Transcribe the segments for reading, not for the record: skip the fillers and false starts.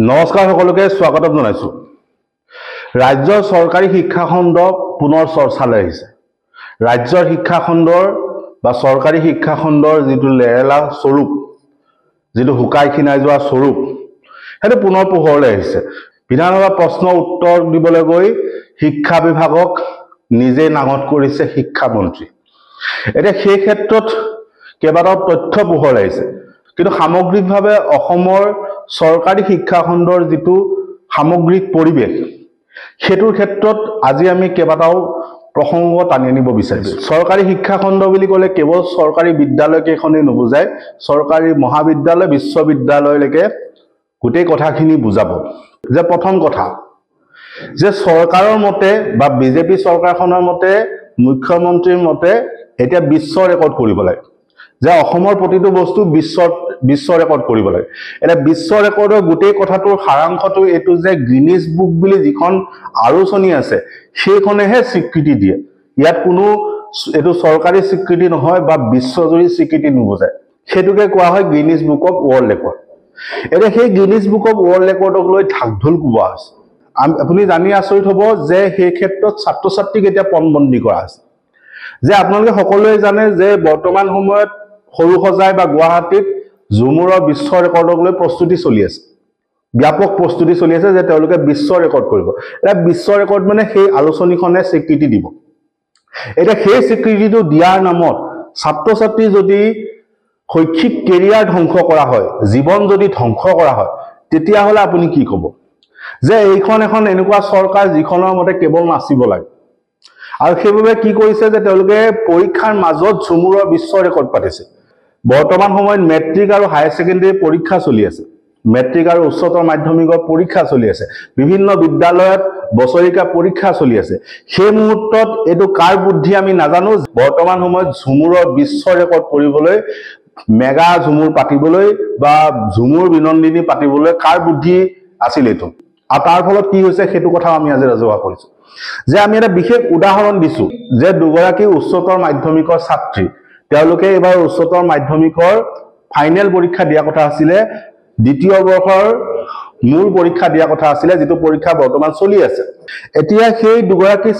নমস্কাৰ সকলোকে স্বাগতম জনাইছো। ৰাজ্যৰ চৰকাৰী শিক্ষা খণ্ড পুনৰ চৰ্চালৈ আহিছে। ৰাজ্যৰ শিক্ষা খণ্ডৰ বা চৰকাৰী শিক্ষা খণ্ডৰ যিটো লেৰেলা স্বৰূপ, যিটো হুকাই খিনাই যোৱা স্বৰূপ, সেইটো পুনৰ পোহৰলৈ আহিছে। বিধানসভা প্ৰশ্ন উত্তৰ দিবলৈ গৈ শিক্ষা বিভাগক নিজে নাঙঠ কৰিছে শিক্ষামন্ত্ৰী। এতিয়া সেই ক্ষেত্ৰত কেইবাটাও তথ্য পোহৰলৈ আহিছে, কিন্তু সামগ্ৰিকভাৱে অসমৰ চৰকাৰী শিক্ষা খণ্ডৰ যিটো সামগ্ৰিক পৰিৱেশ, সেইটোৰ ক্ষেত্ৰত আজি আমি কেইবাটাও প্ৰসংগ টানি আনিব বিচাৰিছো। চৰকাৰী শিক্ষা খণ্ড বুলি ক'লে কেৱল চৰকাৰী বিদ্যালয় কেইখনেই নুবুজায়, চৰকাৰী মহাবিদ্যালয় বিশ্ববিদ্যালয়লৈকে গোটেই কথাখিনি বুজাব। যে প্ৰথম কথা, যে চৰকাৰৰ মতে বা বিজেপি চৰকাৰখনৰ মতে, মুখ্যমন্ত্ৰীৰ মতে এতিয়া বিশ্ব ৰেকৰ্ড কৰিব লাগে, যে অসমৰ প্ৰতিটো বস্তু বিশ্ব ৰেকৰ্ড কৰিব লাগে। এতিয়া বিশ্ব ৰেকৰ্ডৰ গোটেই কথাটোৰ সাৰাংশটো এইটো যে গ্ৰীনিছ বুক বুলি যিখন আলোচনী আছে সেইখনেহে স্বীকৃতি দিয়ে। ইয়াত কোনো এইটো চৰকাৰী স্বীকৃতি নহয় বা বিশ্বজুৰি স্বীকৃতি নুবুজায়, সেইটোকে কোৱা হয় গ্ৰীনিছ বুক অফ ৱৰ্ল্ড ৰেকৰ্ড। এতিয়া সেই গ্ৰীনিছ বুক অফ ৱৰ্ল্ড ৰেকৰ্ডক লৈ ঢাকঢোল কোবোৱা হৈছে। আপুনি জানি আচৰিত হ'ব যে সেই ক্ষেত্ৰত ছাত্ৰ ছাত্ৰীক এতিয়া পণবন্দী কৰা হৈছে। যে আপোনালোকে সকলোৱে জানে যে বৰ্তমান সময়ত সৰুসজাই বা গুৱাহাটীত ঝুমুৰৰ বিশ্ব ৰেকৰ্ডক লৈ প্ৰস্তুতি চলি আছে, ব্যাপক প্ৰস্তুতি চলি আছে যে তেওঁলোকে বিশ্ব ৰেকৰ্ড কৰিব। এতিয়া বিশ্ব ৰেকৰ্ড মানে সেই আলোচনীখনে স্বীকৃতি দিব। এতিয়া সেই স্বীকৃতিটো দিয়াৰ নামত ছাত্ৰ ছাত্ৰী যদি শৈক্ষিক কেৰিয়াৰ ধ্বংস কৰা হয়, জীৱন যদি ধ্বংস কৰা হয়, তেতিয়াহ'লে আপুনি কি ক'ব? যে এইখন এখন এনেকুৱা চৰকাৰ যিখনৰ মতে কেৱল নাচিব লাগে। আৰু সেইবাবে কি কৰিছে যে তেওঁলোকে পৰীক্ষাৰ মাজত ঝুমুৰৰ বিশ্ব ৰেকৰ্ড পাতিছে। বৰ্তমান সময়ত মেট্ৰিক আৰু হায়াৰ ছেকেণ্ডেৰী পৰীক্ষা চলি আছে, মেট্ৰিক আৰু উচ্চতৰ মাধ্যমিকৰ পৰীক্ষা চলি আছে, বিভিন্ন বিদ্যালয়ত বছৰিকা পৰীক্ষা চলি আছে। সেই মুহূৰ্তত এইটো কাৰ বুদ্ধি আমি নাজানো, বৰ্তমান সময়ত ঝুমুৰৰ বিশ্ব ৰেকৰ্ড কৰিবলৈ, মেগা ঝুমুৰ পাতিবলৈ বা ঝুমুৰ বিনন্দিনী পাতিবলৈ কাৰ বুদ্ধি আছিল এইটো? আৰু তাৰ ফলত কি হৈছে সেইটো কথাও আমি আজি ৰাজহুৱা কৰিছো। যে আমি এটা বিশেষ উদাহৰণ দিছো যে দুগৰাকী উচ্চতৰ মাধ্যমিকৰ ছাত্ৰী, তেওঁলোকে এইবাৰ উচ্চতৰ মাধ্যমিকৰ ফাইনেল পৰীক্ষা দিয়া কথা আছিলে, দ্বিতীয় বৰ্ষৰ মূল পৰীক্ষা দিয়া কথা আছিলে, যিটো পৰীক্ষা বৰ্তমান চলি আছে। এতিয়া সেই দুগৰাকী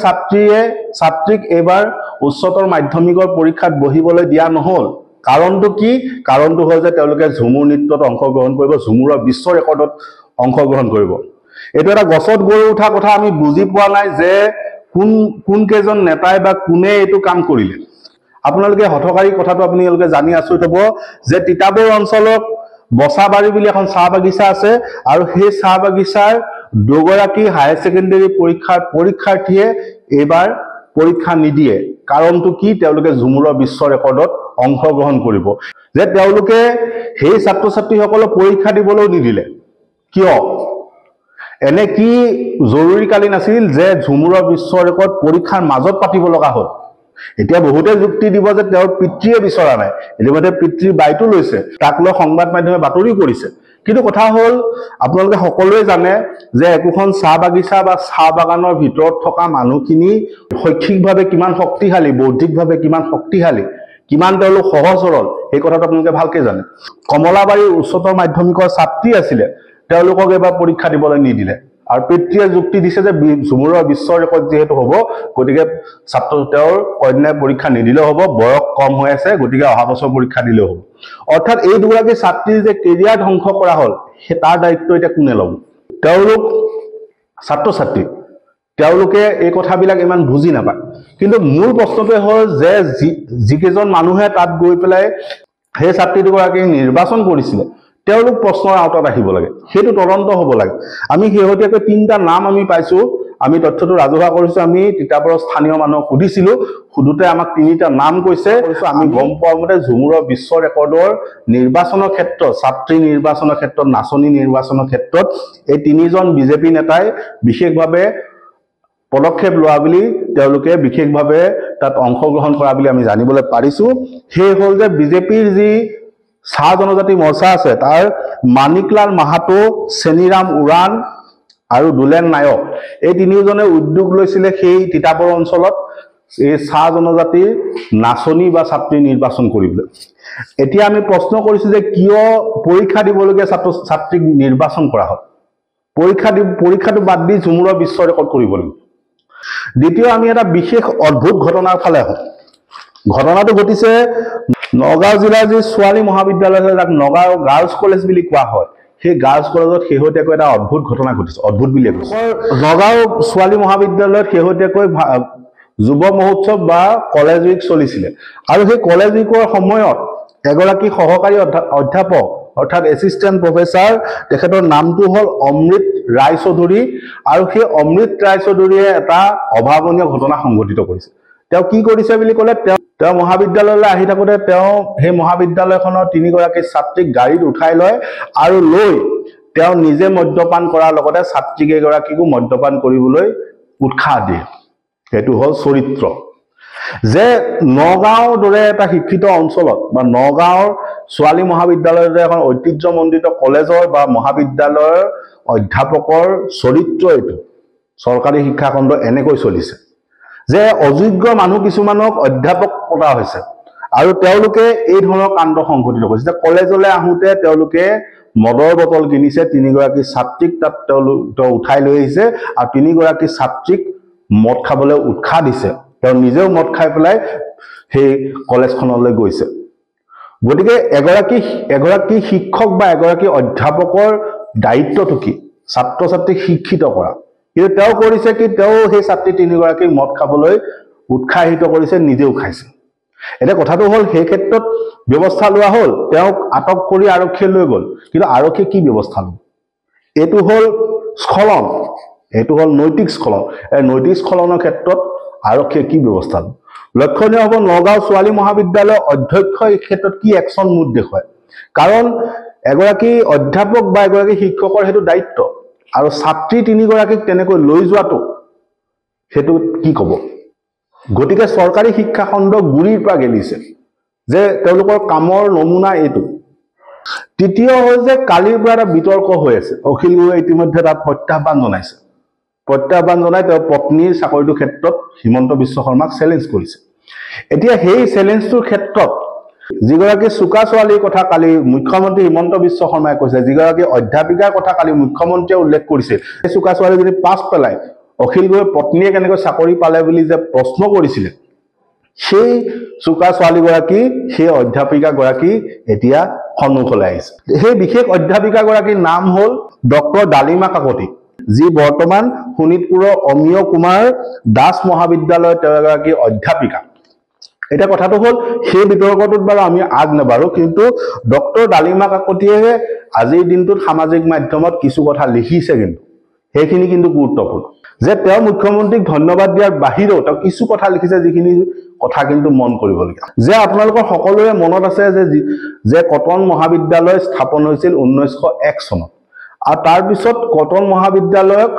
ছাত্ৰীক এইবাৰ উচ্চতৰ মাধ্যমিকৰ পৰীক্ষাত বহিবলৈ দিয়া নহল। কাৰণটো কি? কাৰণটো হ'ল যে তেওঁলোকে ঝুমুৰ নৃত্যত অংশগ্ৰহণ কৰিব, ঝুমুৰৰ বিশ্ব ৰেকৰ্ডত অংশগ্ৰহণ কৰিব। এইটো এটা গছত গৈ উঠা কথা। আমি বুজি পোৱা নাই যে কোন কেইজন নেতাই বা কোনে এইটো কাম কৰিলে। আপোনালোকে হঠকাৰী কথাটো আপোনালোকে জানি আচৰিত হ'ব যে তিতাবৰ অঞ্চলত বছাবাৰী বুলি এখন চাহ বাগিচা আছে, আৰু সেই চাহ বাগিচাৰ দুগৰাকী হায়াৰ ছেকেণ্ডেৰী পৰীক্ষাৰ্থীয়ে এইবাৰ পৰীক্ষা নিদিয়ে। কাৰণটো কি? তেওঁলোকে ঝুমুৰৰ বিশ্ব ৰেকৰ্ডত অংশগ্ৰহণ কৰিব। যে তেওঁলোকে সেই ছাত্ৰ ছাত্ৰীসকলক পৰীক্ষা দিবলৈও নিদিলে। কিয়? এনে কি জৰুৰীকালীন আছিল যে ঝুমুৰৰ বিশ্ব ৰেকৰ্ড পৰীক্ষাৰ মাজত পাতিব লগা হ'ল? এতিয়া বহুতে যুক্তি দিব যে তেওঁৰ পিতৃয়ে বিচৰা নাই, ইতিমধ্যে পিতৃৰ বাইটো লৈছে, তাক লৈ সংবাদ মাধ্যমে বাতৰিও কৰিছে। কিন্তু কথা হ'ল, আপোনালোকে সকলোৱে জানে যে একোখন চাহ বাগিচা বা চাহ বাগানৰ ভিতৰত থকা মানুহখিনি শৈক্ষিকভাৱে কিমান শক্তিশালী, বৌদ্ধিকভাৱে কিমান শক্তিশালী, কিমান তেওঁলোক সহজ সৰল, এই কথাটো আপোনালোকে ভালকে জানে। কমলাবাৰীৰ উচ্চতৰ মাধ্যমিকৰ ছাত্ৰী আছিলে, তেওঁলোকক এইবাৰ পৰীক্ষা দিবলৈ নিদিলে। আৰু পিতৃয়ে যুক্তি দিছে যে ঝুমুৰৰ বিশ্ব ৰেকৰ্ড যিহেতু হ'ব, গতিকে তেওঁৰ কন্যাই পৰীক্ষা নিদিলেও হ'ব, বয়স কম হৈ আছে, গতিকে অহা বছৰ পৰীক্ষা দিলেও হ'ব। অৰ্থাৎ এই দুগৰাকী ছাত্ৰীৰ যে কেৰিয়াৰ ধ্বংস কৰা হ'ল, সেই তাৰ দায়িত্ব এতিয়া কোনে ল'ব? তেওঁলোক ছাত্ৰ ছাত্ৰী, তেওঁলোকে এই কথাবিলাক ইমান বুজি নাপায়। কিন্তু মূল প্ৰশ্নটোৱে হ'ল যে যিকেইজন মানুহে তাত গৈ পেলাই সেই ছাত্ৰী দুগৰাকীক নিৰ্বাচন কৰিছিলে, তেওঁলোক প্ৰশ্নৰ আওতাত আহিব লাগে, সেইটো তদন্ত হ'ব লাগে। আমি শেহতীয়াকৈ 3টা নাম আমি পাইছো, আমি তথ্যটো ৰাজহুৱা কৰিছো। আমি তিতাবৰৰ স্থানীয় মানুহক সুধিছিলো, সুধোতে আমাক 3টা নাম কৈছে। আমি গম পোৱা মতে ঝুমুৰৰ বিশ্ব ৰেকৰ্ডৰ নিৰ্বাচনৰ ক্ষেত্ৰত, ছাত্ৰী নিৰ্বাচনৰ ক্ষেত্ৰত, নাচনী নিৰ্বাচনৰ ক্ষেত্ৰত এই 3জন বিজেপি নেতাই বিশেষভাৱে পদক্ষেপ লোৱা বুলি, তেওঁলোকে বিশেষভাৱে তাত অংশগ্ৰহণ কৰা বুলি আমি জানিবলৈ পাৰিছো। সেই হ'ল যে বিজেপিৰ যি চাহ জনজাতি মৰ্চা আছে, তাৰ মানিকলাল মাহাতো, চেনিৰাম উৰাণ আৰু দুলেন নায়ক, এই 3জনে উদ্যোগ লৈছিলে সেই তিতাবৰ অঞ্চলত এই চাহ জনজাতিৰ নাচনী বা ছাত্ৰী নিৰ্বাচন কৰিবলৈ। এতিয়া আমি প্ৰশ্ন কৰিছো যে কিয় পৰীক্ষা দিবলগীয়া ছাত্ৰ ছাত্ৰীক নিৰ্বাচন কৰা হয়? পৰীক্ষাটো বাদ দি ঝুমুৰৰ বিশ্ব ৰেকৰ্ড কৰিব লাগিব। দ্বিতীয় আমি এটা বিশেষ অদ্ভুত ঘটনাৰ ফালে আহোঁ। ঘটনাটো ঘটিছে নগাঁও জিলাৰ যি ছোৱালী মহাবিদ্যালয় আছে, যাক নগাঁও গাৰ্লছ কলেজ বুলি কোৱা হয়, সেই গাৰ্লছ কলেজত শেহতীয়াকৈ এটা অদ্ভুত ঘটনা ঘটিছে। অদ্ভুত বুলিয়ে কৈছে। নগাঁও ছোৱালী মহাবিদ্যালয়ত শেহতীয়াকৈ যুৱ মহোৎসৱ বা কলেজ উইক চলিছিলে, আৰু সেই কলেজ উইকৰ সময়ত এগৰাকী সহকাৰী অধ্যাপক অৰ্থাৎ এছিষ্টেণ্ট প্ৰফেচাৰ, তেখেতৰ নামটো হ'ল অমৃত ৰায় চৌধুৰী, আৰু সেই অমৃত ৰায় চৌধুৰীয়ে এটা অভাৱনীয় ঘটনা সংঘটিত কৰিছে। তেওঁ কি কৰিছে বুলি ক'লে, তেওঁ মহাবিদ্যালয়লৈ আহি থাকোঁতে তেওঁ সেই মহাবিদ্যালয়খনৰ 3গৰাকী ছাত্ৰীক গাড়ীত উঠাই লয় আৰু লৈ তেওঁ নিজে মদ্যপান কৰাৰ লগতে ছাত্ৰীকেইগৰাকীকো মদ্যপান কৰিবলৈ উৎসাহ দিয়ে। সেইটো হ'ল চৰিত্ৰ। যে নগাঁৱৰ দৰে এটা শিক্ষিত অঞ্চলত বা নগাঁৱৰ ছোৱালী মহাবিদ্যালয়ৰ দৰে এখন ঐতিহ্যমণ্ডিত কলেজৰ বা মহাবিদ্যালয়ৰ অধ্যাপকৰ চৰিত্ৰ এইটো চৰকাৰী শিক্ষাখণ্ড এনেকৈ চলিছে যে অযোগ্য মানুহ কিছুমানক অধ্যাপক পতা হৈছে, আৰু তেওঁলোকে এই ধৰণৰ কাণ্ড সংঘটিত কৰিছে। যে কলেজলৈ আহোঁতে তেওঁলোকে মদৰ বটল কিনিছে, 3গৰাকী ছাত্ৰীক তাত তেওঁ উঠাই লৈ আহিছে, আৰু 3গৰাকী ছাত্ৰীক মদ খাবলৈ উৎসাহ দিছে। তেওঁ নিজেও মদ খাই পেলাই সেই কলেজখনলৈ গৈছে। গতিকে এগৰাকী শিক্ষক বা এগৰাকী অধ্যাপকৰ দায়িত্বটো কি? ছাত্ৰ ছাত্ৰীক শিক্ষিত কৰা। কিন্তু তেওঁ কৰিছে কি, তেওঁ সেই ছাত্ৰী 3গৰাকীক মদ খাবলৈ উৎসাহিত কৰিছে, নিজেও খাইছে। এতিয়া কথাটো হ'ল, সেই ক্ষেত্ৰত ব্যৱস্থা লোৱা হ'ল, তেওঁক আটক কৰি আৰক্ষীয়ে লৈ গ'ল, কিন্তু আৰক্ষীয়ে কি ব্যৱস্থা ল'ব? এইটো হ'ল স্খলন, এইটো হ'ল নৈতিক স্খলন। এই নৈতিক স্খলনৰ ক্ষেত্ৰত আৰক্ষীয়ে কি ব্যৱস্থা ল'ব? লক্ষণীয় হ'ব নগাঁও ছোৱালী মহাবিদ্যালয়ৰ অধ্যক্ষই এই ক্ষেত্ৰত কি একশ্যন মুড দেখুৱায়। কাৰণ এগৰাকী অধ্যাপক বা এগৰাকী শিক্ষকৰ সেইটো দায়িত্ব, আৰু ছাত্ৰী 3গৰাকীক তেনেকৈ লৈ যোৱাটো সেইটো কি ক'ব? গতিকে চৰকাৰী শিক্ষাখণ্ড গুৰিৰ পৰা গেলিছে যে তেওঁলোকৰ কামৰ নমুনা এইটো। তৃতীয় হ'ল যে কালিৰ পৰা এটা বিতৰ্ক হৈ আছে। অখিল গগৈয়ে ইতিমধ্যে তাত প্ৰত্যাহ্বান জনাইছে। প্ৰত্যাহ্বান জনাই তেওঁ পত্নীৰ চাকৰিটোৰ ক্ষেত্ৰত হিমন্ত বিশ্ব শৰ্মাক চেলেঞ্জ কৰিছে। এতিয়া সেই চেলেঞ্জটোৰ ক্ষেত্ৰত যিগৰাকী চোকা ছোৱালীৰ কথা কালি মুখ্যমন্ত্ৰী হিমন্ত বিশ্ব শৰ্মাই কৈছে, যিগৰাকী অধ্যাপিকাৰ কথা কালি মুখ্যমন্ত্ৰীয়ে উল্লেখ কৰিছিল, সেই চোকা ছোৱালী যদি পাছ পেলায় অখিল গগৈৰ পত্নীয়ে কেনেকৈ চাকৰি পালে বুলি যে প্ৰশ্ন কৰিছিলে, সেই চোকা ছোৱালীগৰাকী, সেই অধ্যাপিকাগৰাকী এতিয়া সন্মুখলৈ আহিছে। সেই বিশেষ অধ্যাপিকাগৰাকীৰ নাম হ'ল ডক্টৰ ডালিমা কাকতি, যি বৰ্তমান শোণিতপুৰৰ অমিয় কুমাৰ দাস মহাবিদ্যালয়ৰ তেওঁ এগৰাকী অধ্যাপিকা। এতিয়া কথাটো হ'ল, সেই বিতৰ্কটোত বাৰু আমি আগ নেবাঢ়ো, কিন্তু ডক্টৰ ডালিমা কাকতিয়ে আজিৰ দিনটোত সামাজিক মাধ্যমত কিছু কথা লিখিছে, কিন্তু সেইখিনি কিন্তু গুৰুত্বপূৰ্ণ। যে তেওঁ মুখ্যমন্ত্ৰীক ধন্যবাদ দিয়াৰ বাহিৰেও তেওঁ কিছু কথা লিখিছে, যিখিনি কথা কিন্তু মন কৰিবলগীয়া। যে আপোনালোকৰ সকলোৰে মনত আছে যে কটন মহাবিদ্যালয় স্থাপন হৈছিল 1901 চনত, আৰু তাৰপিছত কটন মহাবিদ্যালয়ক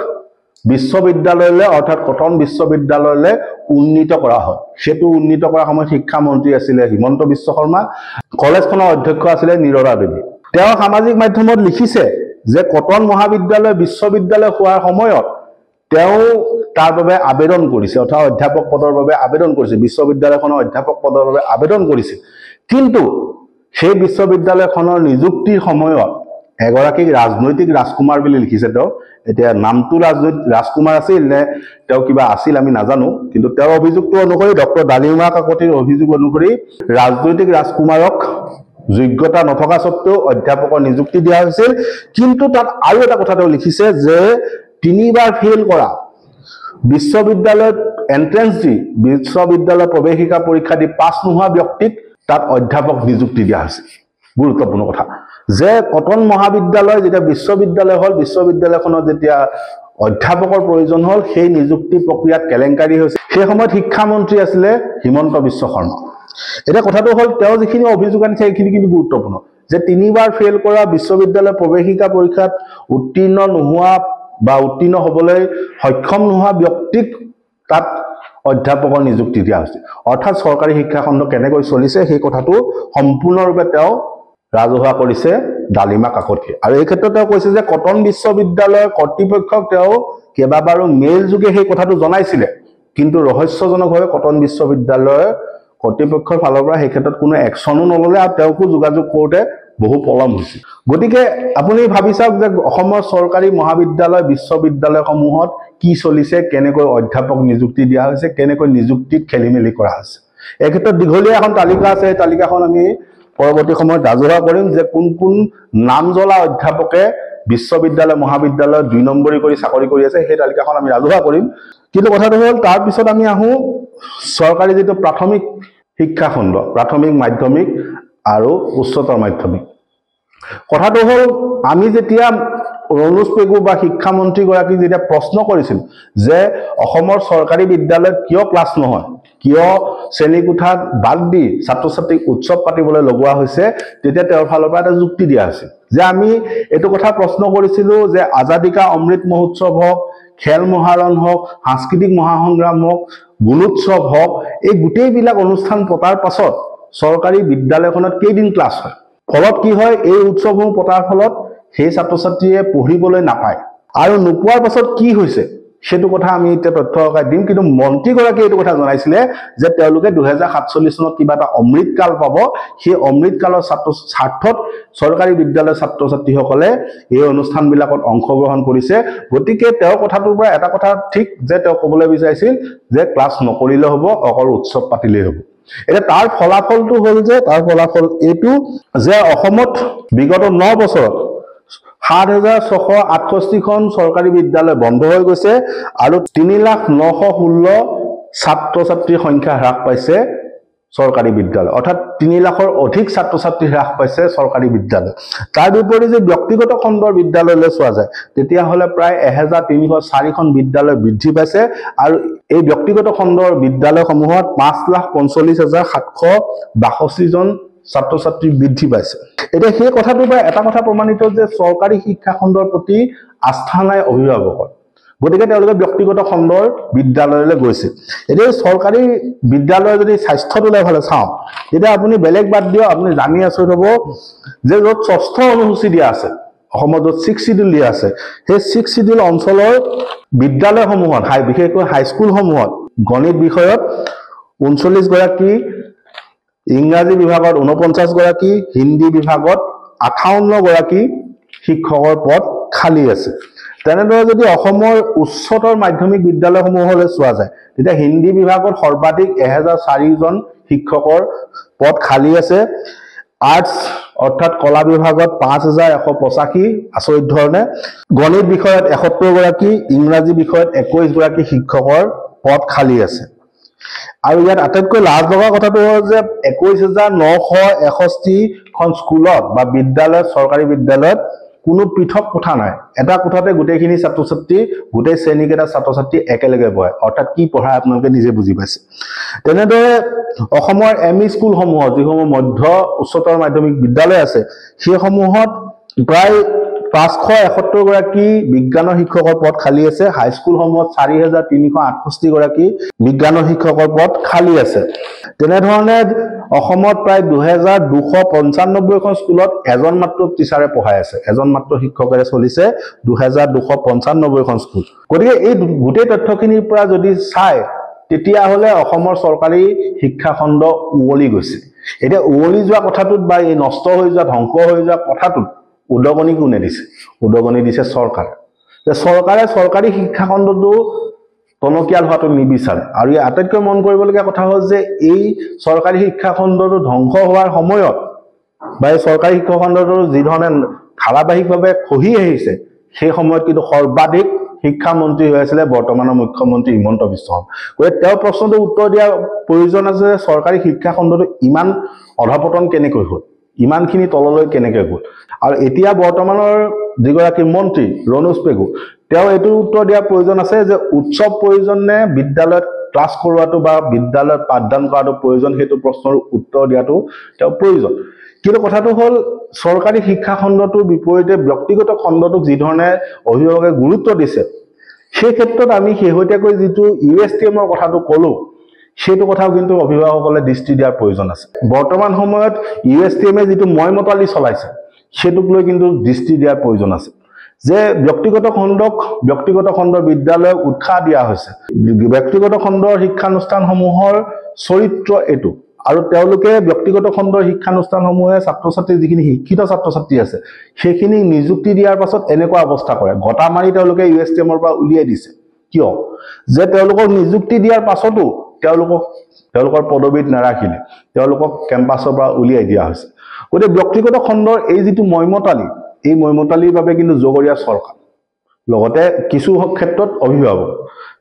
বিশ্ববিদ্যালয়লৈ অৰ্থাৎ কটন বিশ্ববিদ্যালয়লৈ উন্নীত কৰা হয়। সেইটো উন্নীত কৰাৰ সময়ত শিক্ষামন্ত্ৰী আছিলে হিমন্ত বিশ্ব শৰ্মা, কলেজখনৰ অধ্যক্ষ আছিলে নিৰলা দেৱী। তেওঁ সামাজিক মাধ্যমত লিখিছে যে কটন মহাবিদ্যালয় বিশ্ববিদ্যালয় হোৱাৰ সময়ত তেওঁ তাৰ বাবে আবেদন কৰিছে, অৰ্থাৎ অধ্যাপক পদৰ বাবে আবেদন কৰিছে, বিশ্ববিদ্যালয়খনৰ অধ্যাপক পদৰ বাবে আবেদন কৰিছে। কিন্তু সেই বিশ্ববিদ্যালয়খনৰ নিযুক্তিৰ সময়ত এগৰাকী ৰাজনৈতিক ৰাজকুমাৰ বুলি লিখিছে তেওঁ। এতিয়া নামটো ৰাজকুমাৰ আছিল নে তেওঁ কিবা আছিল আমি নাজানো, কিন্তু তেওঁৰ অভিযোগটো অনুসৰি, ডক্টৰ ডালিমা কাকতিৰ অভিযোগ অনুসৰি ৰাজনৈতিক ৰাজকুমাৰক যোগ্যতা নথকা স্বত্বেও অধ্যাপকৰ নিযুক্তি দিয়া হৈছিল। কিন্তু তাত আৰু এটা কথা তেওঁ লিখিছে যে 3বাৰ ফেইল কৰা, বিশ্ববিদ্যালয়ত এন্ট্ৰেন্স দি বিশ্ববিদ্যালয় প্ৰৱেশিকা পৰীক্ষা দি পাছ নোহোৱা ব্যক্তিক তাত অধ্যাপক নিযুক্তি দিয়া হৈছে। গুৰুত্বপূৰ্ণ কথা যে কটন মহাবিদ্যালয় যেতিয়া বিশ্ববিদ্যালয় হ'ল, বিশ্ববিদ্যালয়খনত যেতিয়া অধ্যাপকৰ প্ৰয়োজন হ'ল, সেই নিযুক্তি প্ৰক্ৰিয়াত কেলেংকাৰী হৈছে। সেই সময়ত শিক্ষামন্ত্ৰী আছিলে হিমন্ত বিশ্ব শৰ্মা। এতিয়া কথাটো হ'ল, তেওঁ যিখিনি অভিযোগ আনিছে সেইখিনি কিন্তু গুৰুত্বপূৰ্ণ, যে 3বাৰ ফেইল কৰা, বিশ্ববিদ্যালয় প্ৰৱেশিকা পৰীক্ষাত উত্তীৰ্ণ নোহোৱা বা উত্তীৰ্ণ হ'বলৈ সক্ষম নোহোৱা ব্যক্তিক তাত অধ্যাপকৰ নিযুক্তি দিয়া হৈছে। অৰ্থাৎ চৰকাৰী শিক্ষাখণ্ড কেনেকৈ চলিছে সেই কথাটো সম্পূৰ্ণৰূপে তেওঁ ৰাজহুৱা কৰিছে ডালিমা কাকতিয়ে। আৰু এই ক্ষেত্ৰত তেওঁ কৈছে যে কটন বিশ্ববিদ্যালয়ৰ কৰ্তৃপক্ষক তেওঁ কেইবাবাৰো মেইল যোগে সেই কথাটো জনাইছিলে, কিন্তু ৰহস্যজনকভাৱে কটন বিশ্ববিদ্যালয়ৰ কৰ্তৃপক্ষৰ ফালৰ পৰা সেই ক্ষেত্ৰত কোনো একশ্যনো নল'লে, আৰু তেওঁকো যোগাযোগ কৰোঁতে বহু পলম হৈছে গতিকে আপুনি ভাবি চাওক যে অসমৰ চৰকাৰী মহাবিদ্যালয় বিশ্ববিদ্যালয়সমূহত কি চলিছে কেনেকৈ অধ্যাপক নিযুক্তি দিয়া হৈছে কেনেকৈ নিযুক্তিত খেলিমেলি কৰা হৈছে এই ক্ষেত্ৰত দীঘলীয়া এখন তালিকা আছে এই তালিকাখন আমি পৰৱৰ্তী সময়ত ৰাজহুৱা কৰিম যে কোন কোন নামজ্বলা অধ্যাপকে বিশ্ববিদ্যালয় মহাবিদ্যালয় 2 নম্বৰী কৰি চাকৰি কৰি আছে সেই তালিকাখন আমি ৰাজহুৱা কৰিম কিন্তু কথাটো হ'ল তাৰ পিছত আমি আহো চৰকাৰী যেটো প্ৰাথমিক শিক্ষা খণ্ড প্ৰাথমিক মাধ্যমিক আৰু উচ্চতৰ মাধ্যমিক কথাটো হ'ল আমি যেতিয়া ৰণোজ পেগু বা শিক্ষা মন্ত্ৰী গৰাকী যেতিয়া প্ৰশ্ন কৰিছিল যে অসমৰ চৰকাৰী বিদ্যালয়ত কিয় ক্লাছ নহয় কিয় শ্ৰেণীকোঠাত বাদ দি ছাত্ৰ ছাত্ৰীক উৎসৱ পাতিবলৈ লগোৱা হৈছে তেতিয়া তেওঁৰ ফালৰ পৰা এটা যুক্তি দিয়া আছিল যে আমি এটো কথা প্ৰশ্ন কৰিছিলো যে আজাদী কা অমৃত মহোৎসৱ হওক খেল মহাৰণ হওক সাংস্কৃতিক মহাসংগ্ৰাম হওক গুণোৎসৱ হওক এই গোটেইবিলাক অনুষ্ঠান পতাৰ পাছত চৰকাৰী বিদ্যালয়খনত কেইদিন ক্লাছ হয় ফলত কি হয় এই উৎসৱসমূহ পতাৰ ফলত সেই ছাত্ৰ ছাত্ৰীয়ে পঢ়িবলৈ নাপায় আৰু নোপোৱাৰ পাছত কি হৈছে সেটো কথা আমি এতিয়া তথ্য দিম কিন্তু মন্ত্ৰী গৰাকী এটো কথা জনাইছিলে যে তেওঁলোকে 2047 চনত কিবা এটা অমৃত কাল পাব সেই অমৃত কালৰ স্বাৰ্থত চৰকাৰী বিদ্যালয়ৰ ছাত্ৰ ছাত্ৰীসকলে এই অনুষ্ঠানবিলাকত অংশগ্ৰহণ কৰিছে গতিকে তেওঁৰ কথাটোৰ পৰা এটা কথা ঠিক যে তেওঁ ক'বলৈ বিচাৰিছিল যে ক্লাছ নকৰিলে হ'ব অকল উৎসৱ পাতিলেই হ'ব এটা তাৰ ফলাফলটো হ'ল যে তাৰ ফলাফল এইটো যে অসমত বিগত 9 বছৰত 7668 খন চৰকাৰী বিদ্যালয় বন্ধ হৈ গৈছে আৰু 3,916 ছাত্ৰ ছাত্ৰীৰ সংখ্যা হ্ৰাস পাইছে চৰকাৰী বিদ্যালয় অৰ্থাৎ 3 লাখৰ অধিক ছাত্ৰ ছাত্ৰী হ্ৰাস পাইছে চৰকাৰী বিদ্যালয় তাৰ বিপৰীতে যে ব্যক্তিগত খণ্ডৰ বিদ্যালয়লৈ চোৱা যায় তেতিয়া হলে প্ৰায় 1304 খন বিদ্যালয় বৃদ্ধি পাইছে আৰু এই ব্যক্তিগত খণ্ডৰ বিদ্যালয়সমূহত 5,45,762 জন ছাত্ৰ ছাত্ৰী বৃদ্ধি পাইছে এতিয়া সেই কথাটোৰ পৰা এটা কথা প্ৰমাণিত যে চৰকাৰী শিক্ষা খণ্ডৰ প্ৰতি আস্থা নাই অভিভাৱকৰ গতিকে তেওঁলোকে ব্যক্তিগত খণ্ডৰ বিদ্যালয়লৈ গৈছে এতিয়া চৰকাৰী বিদ্যালয় যদি স্বাস্থ্যটোলৈ ভালে চাওঁ তেতিয়া আপুনি বেলেগ বাদ দিও আপুনি জানি আচৰিত হ'ব যে য'ত ষষ্ঠ অনুসূচী দিয়া আছে অসমত 6 শিডিউল দিয়া আছে সেই 6 শিডিউল অঞ্চলৰ বিদ্যালয়সমূহত বিশেষকৈ হাইস্কুলসমূহত গণিত বিষয়ত 39 গৰাকী ইংৰাজী বিভাগত 49 গৰাকী হিন্দী বিভাগত 58 গৰাকী শিক্ষকৰ পদ খালি আছে তেনেদৰে যদি অসমৰ উচ্চতৰ মাধ্যমিক বিদ্যালয়সমূহলৈ চোৱা যায় তেতিয়া হিন্দী বিভাগত সৰ্বাধিক 1004 জন শিক্ষকৰ পদ খালি আছে আৰ্টছ অৰ্থাৎ কলা বিভাগত 5185 আচৰিত ধৰণে গণিত বিষয়ত 71 গৰাকী ইংৰাজী বিষয়ত 21 গৰাকী শিক্ষকৰ পদ খালি আছে আৰু ইয়াত আটাইতকৈ লাজ লগা কথাটো হ'ল যে 21961 খন স্কুলত বা বিদ্যালয়ত চৰকাৰী বিদ্যালয়ত কোনো পৃথক কোঠা নাই এটা কোঠাতে গোটেইখিনি ছাত্ৰ ছাত্ৰী গোটেই শ্ৰেণীকেইটা ছাত্ৰ ছাত্ৰী একেলগে বহে অৰ্থাৎ কি পঢ়ায় আপোনালোকে নিজে বুজি পাইছে তেনেদৰে অসমৰ এমই স্কুলসমূহত যিসমূহ মধ্য উচ্চতৰ মাধ্যমিক বিদ্যালয় আছে সেইসমূহত প্ৰায় 571 গৰাকী বিজ্ঞানৰ শিক্ষকৰ পদ খালি আছে হাইস্কুলসমূহত 4368 গৰাকী বিজ্ঞানৰ শিক্ষকৰ পদ খালি আছে তেনেধৰণে অসমত প্ৰায় 2295 খন স্কুলত এজন মাত্ৰ টিচাৰে পঢ়াই আছে এজন মাত্ৰ শিক্ষকৰে চলিছে 2295 খন স্কুল গতিকে এই গোটেই তথ্যখিনিৰ পৰা যদি চাই তেতিয়া হলে অসমৰ চৰকাৰী শিক্ষা খণ্ড উৱলি গৈছে এতিয়া উৱলি যোৱা কথাটোত বা এই নষ্ট হৈ যোৱা ধ্বংস হৈ যোৱা কথাটোত উদগনি কোনে দিছে উদগনি দিছে চৰকাৰে যে চৰকাৰে চৰকাৰী শিক্ষা খণ্ডটো টনকিয়াল হোৱাটো নিবিচাৰে আৰু এই আটাইতকৈ মন কৰিবলগীয়া কথা হ'ল যে এই চৰকাৰী শিক্ষা খণ্ডটো ধ্বংস হোৱাৰ সময়ত বা এই চৰকাৰী শিক্ষা খণ্ডটো যি ধৰণে ধাৰাবাহিকভাৱে খহি আহিছে সেই সময়ত কিন্তু সৰ্বাধিক শিক্ষা মন্ত্ৰী হৈ আছিল বৰ্তমানৰ মুখ্যমন্ত্ৰী হিমন্ত বিশ্ব শৰ্মা গতিকে তেওঁৰ প্ৰশ্নটো উত্তৰ দিয়া প্ৰয়োজন আছে যে চৰকাৰী শিক্ষা খণ্ডটো ইমান অধপতন কেনেকৈ হ'ল ইমানখিনি তললৈ কেনেকৈ গ'ল আৰু এতিয়া বৰ্তমানৰ যিগৰাকী মন্ত্ৰী ৰণোজ পেগু তেওঁ এইটো উত্তৰ দিয়া প্ৰয়োজন আছে যে উৎসৱ প্ৰয়োজন নে বিদ্যালয়ত ক্লাছ কৰোৱাটো বা বিদ্যালয়ত পাঠদান কৰাটো প্ৰয়োজন সেইটো প্ৰশ্নৰ উত্তৰ দিয়াটো তেওঁ প্ৰয়োজন কিন্তু কথাটো হ'ল চৰকাৰী শিক্ষা খণ্ডটোৰ বিপৰীতে ব্যক্তিগত খণ্ডটোক যি ধৰণে অভিভাৱকে গুৰুত্ব দিছে সেই ক্ষেত্ৰত আমি শেহতীয়াকৈ যিটো ইউএছটিএমৰ কথাটো ক'লো সেইটো কথাও কিন্তু অভিভাৱকসকলে দৃষ্টি দিয়াৰ প্ৰয়োজন আছে বৰ্তমান সময়ত ইউএছটিএমে যিটো ময়মতালি চলাইছে সেটোক লৈ কিন্তু দৃষ্টি দিয়াৰ প্ৰয়োজন আছে যে ব্যক্তিগত খণ্ডৰ বিদ্যালয়ক উৎসাহ দিয়া হৈছে ব্যক্তিগত খণ্ডৰ শিক্ষানুষ্ঠানসমূহৰ চৰিত্ৰ এটো আৰু তেওঁলোকে ব্যক্তিগত খণ্ডৰ শিক্ষানুষ্ঠানসমূহে ছাত্ৰ ছাত্ৰী যিখিনি শিক্ষিত ছাত্ৰ ছাত্ৰী আছে সেইখিনি নিযুক্তি দিয়াৰ পাছত এনেকুৱা অৱস্থা কৰে, গটা মাৰি তেওঁলোকে USTMৰ পৰা উলিয়াই দিছে। কিয়? যে তেওঁলোকক নিযুক্তি দিয়াৰ পাছতো তেওঁলোকৰ পদবীত নাৰাখিলে, তেওঁলোকক কেম্পাছৰ পৰা উলিয়াই দিয়া হৈছে। গতিকে ব্যক্তিগত খণ্ডৰ এই যিটো মইমতালি, এই মইমতালিৰ বাবে কিন্তু জগৰীয়া চৰকাৰ, লগতে কিছু ক্ষেত্ৰত অভিভাৱক,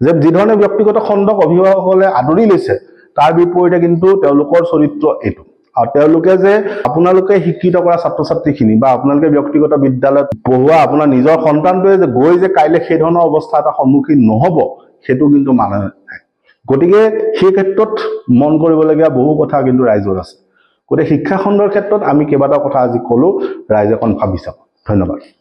যে যিধৰণে ব্যক্তিগত খণ্ডক অভিভাৱকসকলে আদৰি লৈছে তাৰ বিপৰীতে কিন্তু তেওঁলোকৰ চৰিত্ৰ এইটো। আৰু তেওঁলোকে যে আপোনালোকে শিক্ষিত কৰা ছাত্ৰ ছাত্ৰীখিনি বা আপোনালোকে ব্যক্তিগত বিদ্যালয়ত পঢ়োৱা আপোনাৰ নিজৰ সন্তানটোৱে যে গৈ যে কাইলৈ সেই ধৰণৰ অৱস্থা এটা সন্মুখীন নহব, সেইটো কিন্তু মানে নাই। গতিকে সেই ক্ষেত্ৰত মন কৰিবলগীয়া বহু কথা কিন্তু ৰাইজৰ আছে। গতিকে শিক্ষা খণ্ডৰ ক্ষেত্ৰত আমি কেইবাটাও কথা আজি ক'লো, ৰাইজে অকণ ভাবি চাওক। ধন্যবাদ।